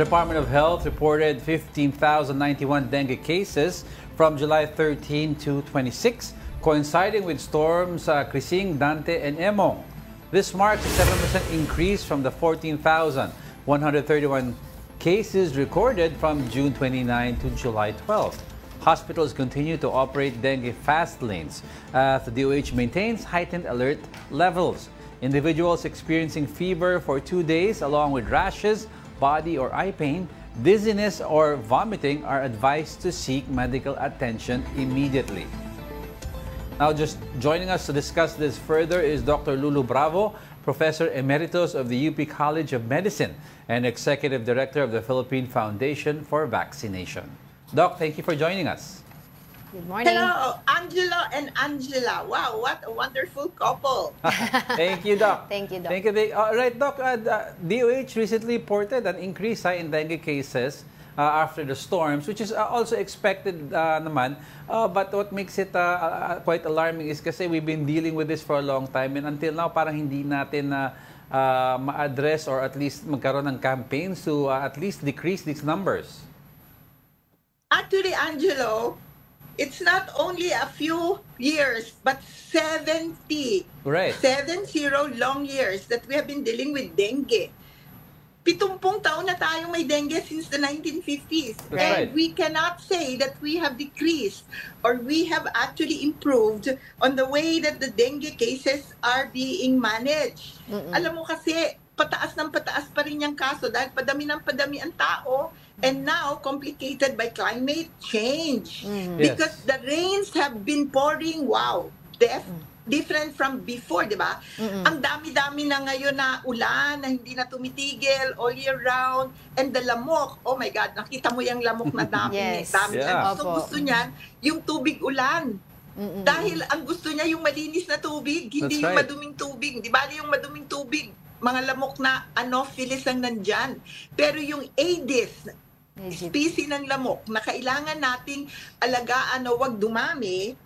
The Department of Health reported 15,091 dengue cases from July 13 to 26, coinciding with storms Crising, Dante, and Emong. This marks a 7% increase from the 14,131 cases recorded from June 29 to July 12. Hospitals continue to operate dengue fast lanes as the DOH maintains heightened alert levels. Individuals experiencing fever for 2 days along with rashes, body or eye pain, dizziness or vomiting are advised to seek medical attention immediately. Now, just joining us to discuss this further is Dr. Lulu Bravo, Professor Emeritus of the UP College of Medicine and Executive Director of the Philippine Foundation for Vaccination. Doc, thank you for joining us. Good morning. Hello, Angelo and Angela. Wow, what a wonderful couple. Thank you, Doc. Thank you, Doc. Thank you. Right, Doc, DOH recently reported an increase in dengue cases after the storms, which is also expected naman. But what makes it quite alarming is kasi we've been dealing with this for a long time and until now parang hindi natin ma-address or at least magkaroon ng campaigns to at least decrease these numbers. Actually, Angelo, it's not only a few years, but 70. Right. 70 long years that we have been dealing with dengue. 70 taon na tayong may dengue since the 1950s. Right. And we cannot say that we have decreased or we have actually improved on the way that the dengue cases are being managed. Alam mo kasi, pataas ng pataas pa rin yung kaso dahil padami ng padami ang tao. And now, complicated by climate change. Because the rains have been pouring, wow, different from before, di ba? Ang dami-dami na ngayon na ulan, na hindi na tumitigil all year round. And the lamok, oh my God, nakita mo yung lamok na dami. Yes. Dami. Yeah. Gusto niyan, yung tubig ulan. Dahil ang gusto niya yung malinis na tubig, hindi yung maduming tubig. Di ba yung maduming tubig, mga lamok na anopheles ang nandyan. Pero yung Aedes, species ng lamok na kailangan nating alagaan o wag dumami,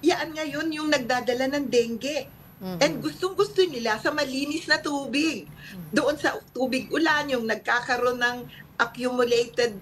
yan ngayon yung nagdadala ng dengue. And gustong-gusto nila sa malinis na tubig. Doon sa tubig ulan, yung nagkakaroon ng accumulated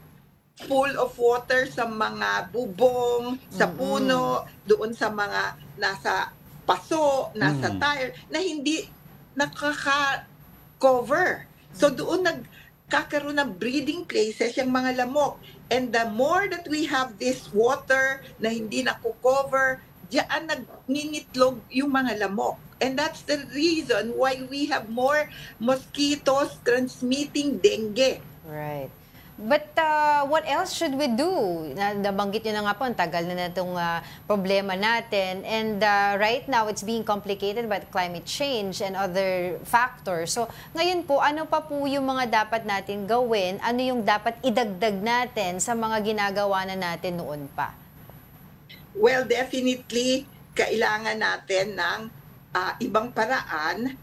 pool of water sa mga bubong, sa puno, doon sa mga nasa paso, nasa tire, na hindi nakaka-cover. So doon kakaroon ng breeding places yung mga lamok. And the more that we have this water na hindi nakukover, diyan nagningitlog yung mga lamok. And that's the reason why we have more mosquitoes transmitting dengue. Right. But what else should we do? Nabanggit nyo na nga po, ang tagal na itong problema natin. And right now, it's being complicated by climate change and other factors. So ngayon po, ano pa po yung mga dapat natin gawin? Ano yung dapat idagdag natin sa mga ginagawa na natin noon pa? Well, definitely, kailangan natin ng ibang paraan.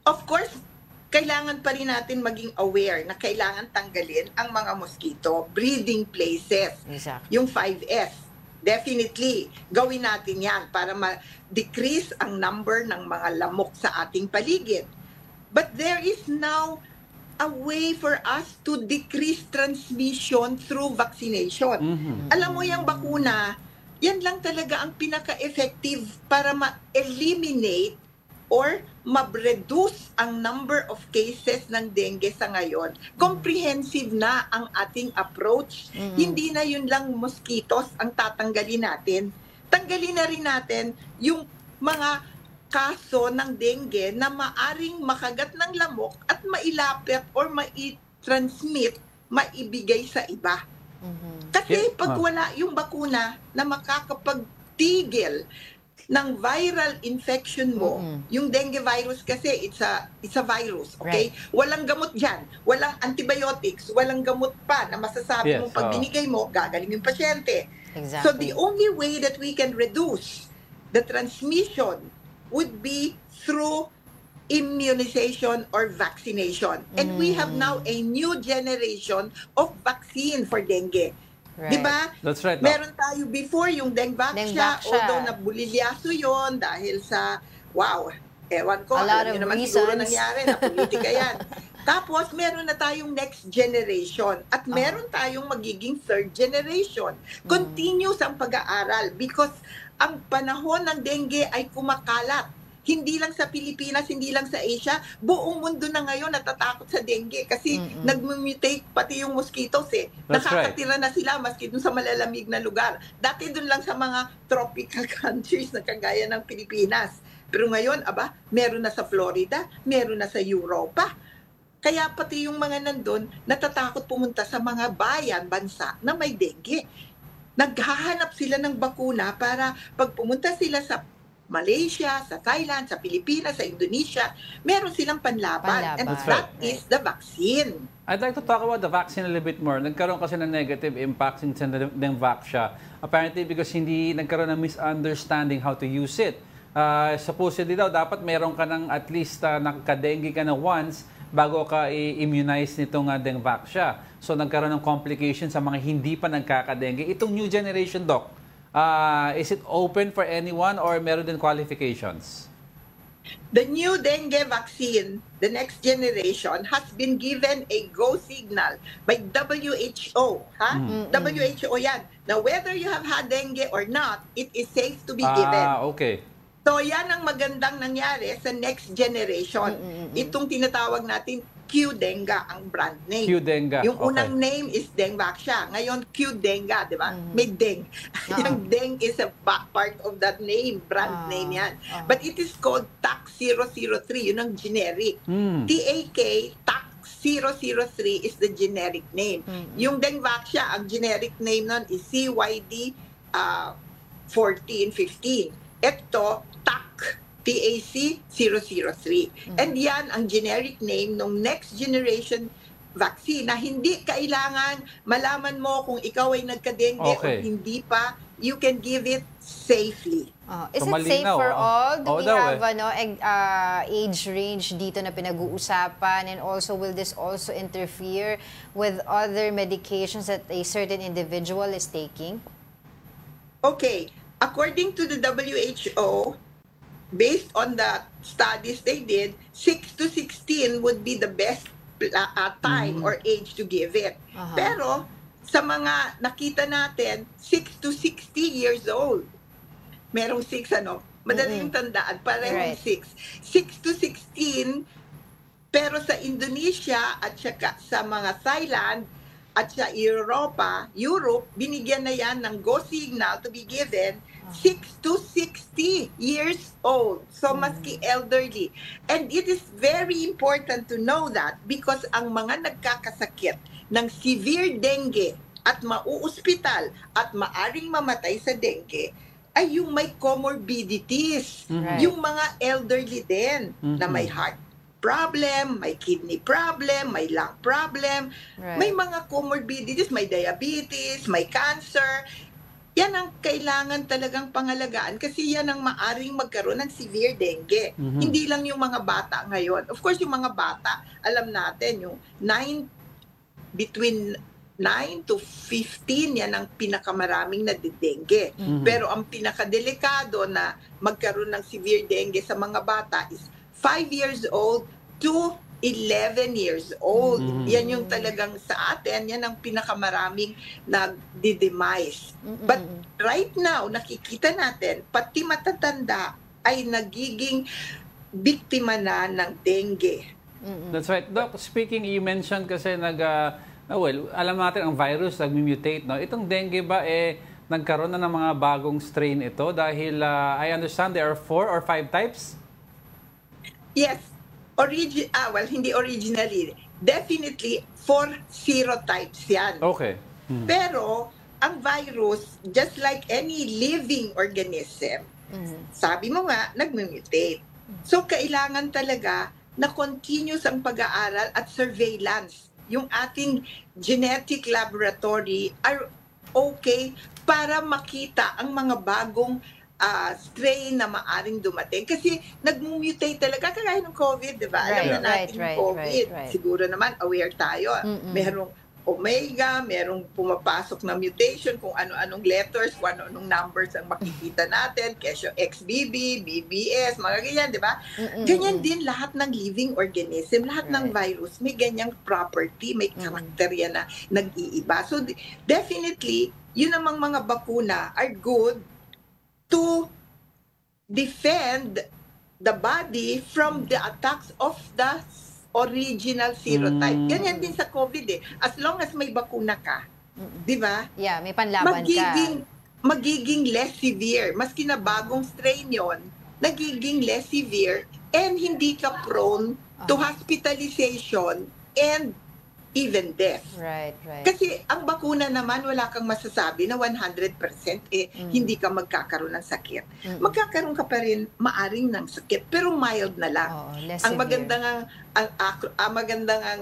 Of course, kailangan pa rin natin maging aware na kailangan tanggalin ang mga mosquito breeding places. Exactly. Yung 5S. Definitely, gawin natin yan para ma-decrease ang number ng mga lamok sa ating paligid. But there is now a way for us to decrease transmission through vaccination. Alam mo yung bakuna, yan lang talaga ang pinaka-effective para ma-eliminate or ma-reduce ang number of cases ng dengue sa ngayon. Comprehensive na ang ating approach. Hindi na yun lang mosquitoes ang tatanggalin natin. Tanggalin na rin natin yung mga kaso ng dengue na maaring makagat ng lamok at mailapit or mai-transmit, maibigay sa iba. Kasi pag wala yung bakuna na makakapagtigil ng viral infection mo, yung dengue virus kasi it's a virus, okay? Right. Walang gamot diyan, walang antibiotics, walang gamot pa na masasabi mo pag binigay mo, gagaling yung pasyente. Exactly. So the only way that we can reduce the transmission would be through immunization or vaccination. And we have now a new generation of vaccine for dengue. Right. Diba? That's right. Meron tayo before yung Dengvaxia, although nabulilyaso yon dahil sa, wow, ewan ko, A lot alam of niyo naman reasons. siguro nangyari, na politika yan. Tapos, meron na tayong next generation at meron tayong magiging third generation. Continuous ang pag-aaral because ang panahon ng dengue ay kumakalat. Hindi lang sa Pilipinas, hindi lang sa Asia, buong mundo na ngayon natatakot sa dengue kasi nag-mutate pati yung mosquitoes eh. That's Nakakatira na sila maski dun sa malalamig na lugar. Dati dun lang sa mga tropical countries na kagaya ng Pilipinas. Pero ngayon, meron na sa Florida, meron na sa Europa. Kaya pati yung mga nandun, natatakot pumunta sa mga bayan, bansa na may dengue. Naghahanap sila ng bakuna para pag pumunta sila sa Malaysia, sa Thailand, sa Pilipinas, sa Indonesia, meron silang panlaban. And That's that right. is the vaccine. I'd like to talk about the vaccine a little bit more. Nagkaroon kasi ng negative impact since ng vaccine. Apparently because hindi nagkaroon ng misunderstanding how to use it. Supposedly daw, dapat meron ka ng at least nakaka-dengue ka na once bago ka i-immunize nitong Dengvaxia. So nagkaroon ng complications sa mga hindi pa nagkaka-dengue. Itong new generation, Doc, is it open for anyone or meron din qualifications? The new dengue vaccine, the next generation, has been given a go signal by WHO. WHO yan. Now, whether you have had dengue or not, it is safe to be given. Okay. So, yan ang magandang nangyari sa next generation. Itong tinatawag natin Qdenga ang brand name. Qdenga, Yung unang okay. name is Dengvaxia. Ngayon, Qdenga, di ba? May Deng. Yung Deng is a part of that name, brand name yan. But it is called TAC-003. Yun ang generic. TAK, TAC-003 is the generic name. Yung Dengvaxia, ang generic name nun is CYD 1415. Ito, TAC-003. And yan ang generic name ng next generation vaccine na hindi kailangan malaman mo kung ikaw ay nagka-dengue o hindi pa. You can give it safely. Is So, it safe malinaw, for all? Do we daw have age range dito na pinag-uusapan? And also, will this also interfere with other medications that a certain individual is taking? Okay. According to the WHO, based on the studies they did, 6 to 16 would be the best time or age to give it. Pero sa mga nakita natin, 6 to 60 years old. Merong 6, madali yung tandaan, parehong 6. 6 to 16, pero sa Indonesia at saka sa mga Thailand at sa Europe, binigyan na yan ng go signal to be given 6 to 60 years old. So, maski elderly. And it is very important to know that because ang mga nagkakasakit ng severe dengue at mauospital at maaring mamatay sa dengue ay yung may comorbidities. Yung mga elderly din na may heart problem, may kidney problem, may lung problem, may mga comorbidities, may diabetes, may cancer. Yan ang kailangan talagang pangalagaan kasi yan ang maaring magkaroon ng severe dengue. Hindi lang yung mga bata ngayon. Of course, yung mga bata, alam natin, yung between 9 to 15, yan ang pinakamaraming nadidengue. Pero ang pinakadelikado na magkaroon ng severe dengue sa mga bata is 5 years old to 11 years old. Yan yung talagang sa atin, yan ang pinakamaraming nagdi-demise. But right now, nakikita natin, pati matatanda ay nagiging biktima na ng dengue. That's right. Doc, speaking, you mentioned kasi alam natin ang virus nag-mutate. No? Itong dengue ba, nagkaroon na ng mga bagong strain ito dahil I understand there are 4 or 5 types? Yes. Hindi originally. Definitely, 4 serotypes yan. Okay. Pero, ang virus, just like any living organism, sabi mo nga, nag-mutate. So, kailangan talaga na continuous ang pag-aaral at surveillance. Yung ating genetic laboratory are okay para makita ang mga bagong strain na maaring dumating. Kasi nag-mutate talaga kagaya ng COVID, di ba? Alam na natin yung COVID. Siguro naman, aware tayo. Merong omega, merong pumapasok na mutation, kung ano-anong letters, kung ano-anong numbers ang makikita natin, kesyo XBB, BBS, mga ganyan, di ba? Ganyan din lahat ng living organism, lahat ng virus, may ganyang property, may karakter yan na nag-iiba. So definitely, yun namang mga bakuna are good to defend the body from the attacks of the original serotype. Ganyan din sa COVID eh. As long as may bakuna ka, di ba? Yeah, may panlaban magiging less severe. Maski na bagong strain yon, nagiging less severe and hindi ka prone to hospitalization and even death. Right. Kasi ang bakuna naman, wala kang masasabi na 100% hindi ka magkakaroon ng sakit. Magkakaroon ka pa rin maaring ng sakit, pero mild na lang. Ang magandang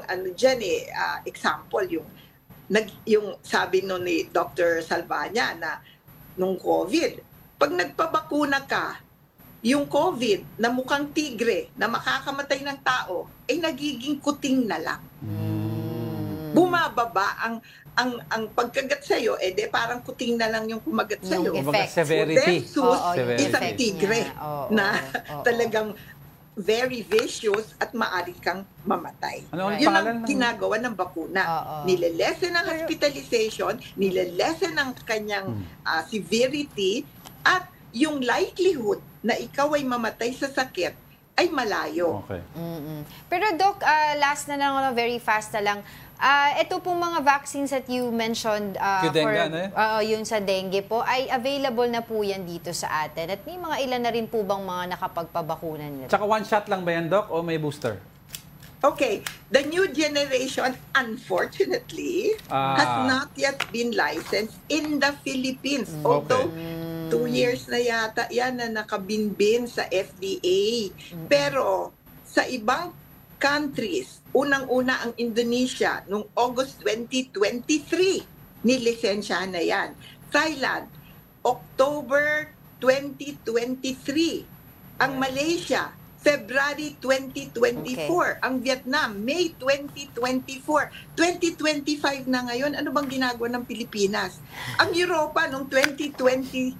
ano diyan example yung sabi ni Dr. Salvania na nung COVID, pag nagpabakuna ka, yung COVID na mukhang tigre na makakamatay ng tao ay nagiging kuting na lang. Bumababa ang pagkagat sa'yo, parang kuting na lang yung kumagat sa'yo. Yung effect. Severity. Versus isang tigre na talagang very vicious at maaari kang mamatay. Yun ang ginagawa ng bakuna. Nilelesen ang hospitalization, nilelesen ang kanyang severity, at yung likelihood na ikaw ay mamatay sa sakit ay malayo. Okay. Pero Doc, last na lang, very fast na lang. Ito pong mga vaccines that you mentioned yung sa dengue po, ay available na po yan dito sa atin. At may mga ilan na rin po bang mga nakapagpabakunan nila? Tsaka one shot lang ba yan, Doc, o may booster? Okay, the new generation, unfortunately, has not yet been licensed in the Philippines. Although, 2 years na yata yan na nakabinbin sa FDA. Pero, sa ibang countries, unang-una ang Indonesia, noong August 2023, nilisensyahan na yan. Thailand, October 2023. Ang Malaysia, February 2024. Ang Vietnam, May 2024. 2025 na ngayon, ano bang ginagawa ng Pilipinas? Ang Europa, noong 2023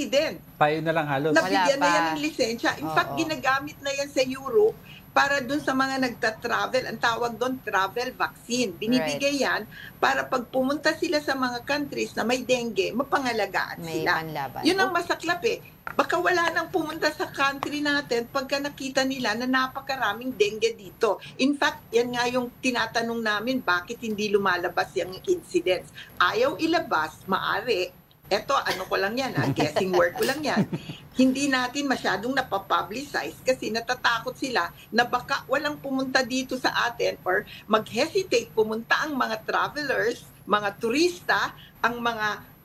din. Tayo na lang halos. Nabigyan na yan ng lisensya. In fact, ginagamit na yan sa Europe para dun sa mga nagta-travel. Ang tawag doon, travel vaccine. Binibigay yan para pag pumunta sila sa mga countries na may dengue, mapangalagaan sila. Yun ang masaklap eh. Baka wala nang pumunta sa country natin pagka nakita nila na napakaraming dengue dito. In fact, yan nga yung tinatanong namin, bakit hindi lumalabas yung incidents. Ayaw ilabas, maari. Eto, ano ko lang yan, guessing word ko lang yan. Hindi natin masyadong napapublicize kasi natatakot sila na baka walang pumunta dito sa atin or mag-hesitate pumunta ang mga travelers, mga turista, ang mga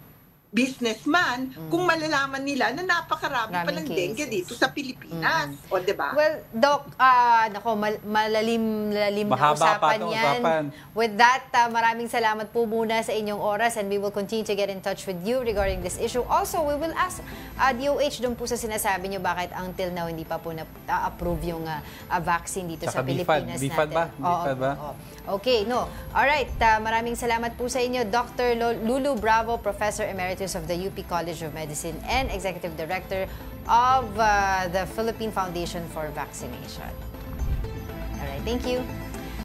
businessman, kung malalaman nila na napakarami palang dengue dito sa Pilipinas. O, diba? Well, Doc, malalim na usapan yan. With that, maraming salamat po muna sa inyong oras, and we will continue to get in touch with you regarding this issue. Also, we will ask DOH doon po sa sinasabi nyo bakit until now hindi pa po na-approve yung vaccine dito sa Pilipinas natin. BFAD ba? Okay, no. Alright, maraming salamat po sa inyo, Dr. Lulu Bravo, Professor Emeritus of the UP College of Medicine and Executive Director of the Philippine Foundation for Vaccination. Alright, thank you.